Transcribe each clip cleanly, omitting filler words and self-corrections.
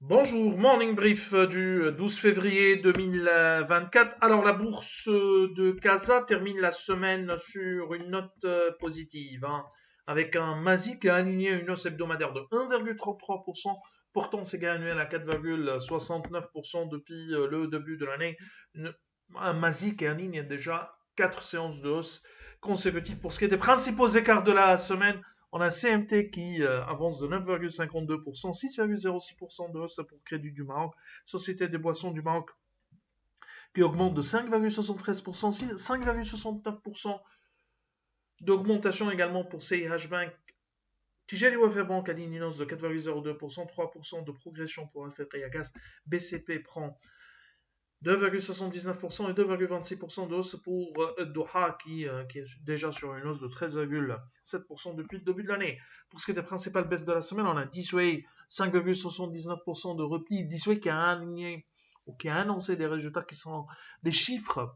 Bonjour, morning brief du 12 février 2024. Alors la bourse de Casa termine la semaine sur une note positive, avec un MASI qui a aligné une hausse hebdomadaire de 1,33%, portant ses gains annuels à 4,69% depuis le début de l'année. Un MASI qui aligne déjà 4 séances de hausse consécutives. Pour ce qui est des principaux écarts de la semaine, on a CMT qui avance de 9,52%, 6,06% de hausse pour Crédit du Maroc, Société des Boissons du Maroc qui augmente de 5,73%, 5,69% d'augmentation également pour CIH Bank. Tijari Wafer Bank a une hausse de 4,02%, 3% de progression pour Alfred Gas. BCP prend 2,79% et 2,26% de hausse pour Doha qui est déjà sur une hausse de 13,7% depuis le début de l'année. Pour ce qui est des principales baisses de la semaine, on a Disway 5,79% de repli. Disway qui a aligné ou qui a annoncé des résultats qui sont des chiffres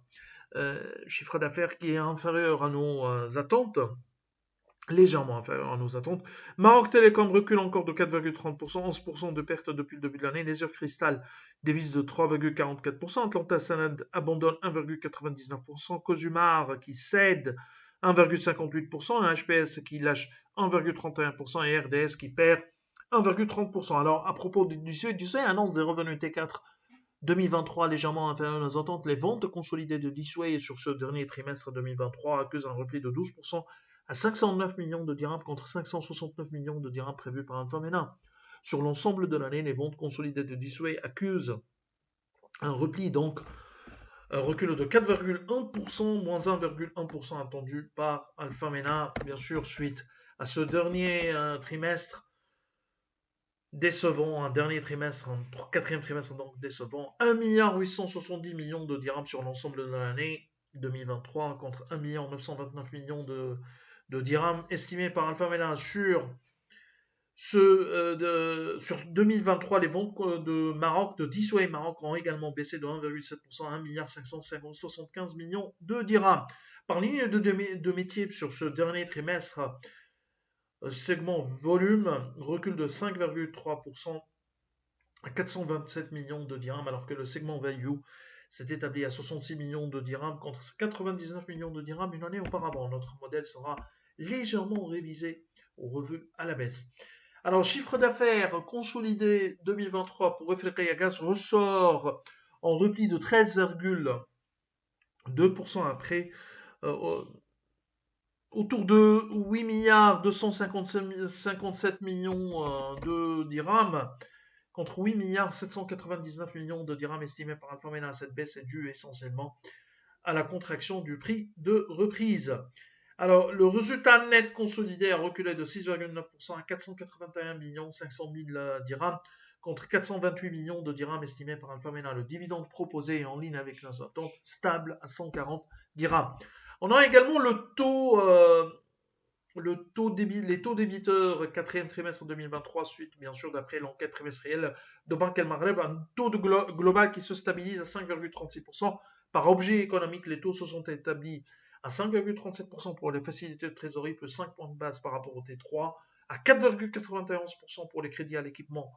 d'affaires qui est inférieur à nos attentes, légèrement inférieur à nos attentes. Maroc Télécom recule encore de 4,30%, 11% de perte depuis le début de l'année. Laser Crystal dévisse de 3,44%. Atlanta Sanad abandonne 1,99%. Cosumar qui cède 1,58%. HPS qui lâche 1,31% et RDS qui perd 1,30%. Alors, à propos du seuil annonce des revenus T4 2023 légèrement inférieurs aux attentes. Les ventes consolidées de Disway sur ce dernier trimestre 2023 accusent un repli de 12% à 509 millions de dirhams contre 569 millions de dirhams prévus par Infomena. Sur l'ensemble de l'année, les ventes consolidées de Disway accusent un repli, donc un recul de 4,1%, moins 1,1% attendu par Alfamena, bien sûr, suite à ce dernier trimestre décevant, un dernier trimestre, un quatrième trimestre donc décevant, 1,870 milliard de dirhams sur l'ensemble de l'année 2023 contre 1,929 milliard de dirhams estimés par Alfamena sur 2023. Les ventes de Maroc, de Disway Maroc, ont également baissé de 1,7% à 1,575 millions de dirhams. Par ligne de métier sur ce dernier trimestre, segment volume recule de 5,3% à 427 millions de dirhams, alors que le segment value s'est établi à 66 millions de dirhams contre 99 millions de dirhams une année auparavant. Notre modèle sera légèrement révisé ou revu à la baisse. Alors, chiffre d'affaires consolidé 2023 pour Reflex Gas ressort en repli de 13,2% après autour de 8 milliards 257 millions de dirhams contre 8 milliards 799 millions de dirhams estimés par Alfamena. Cette baisse est due essentiellement à la contraction du prix de reprise. Alors, le résultat net consolidé a reculé de 6,9% à 481 millions 500 000 dirhams contre 428 millions de dirhams estimés par Alfamena. Le dividende proposé est en ligne avec nos attentes, stable à 140 dirhams. On a également les taux débiteurs quatrième trimestre 2023, suite bien sûr d'après l'enquête trimestrielle de Banque El Maghreb, un taux global qui se stabilise à 5,36%. Par objet économique, les taux se sont établis à 5,37% pour les facilités de trésorerie, plus 5 points de base par rapport au T3, à 4,91% pour les crédits à l'équipement,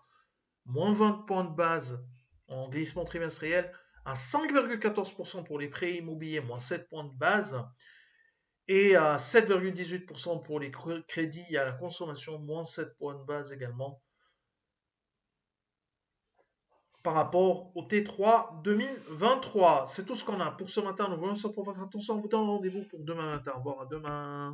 moins 20 points de base en glissement trimestriel, à 5,14% pour les prêts immobiliers, moins 7 points de base, et à 7,18% pour les crédits à la consommation, moins 7 points de base également par rapport au T3 2023. C'est tout ce qu'on a pour ce matin. Nous vous remercions pour votre attention. On vous donne rendez-vous pour demain matin. Au revoir, à demain.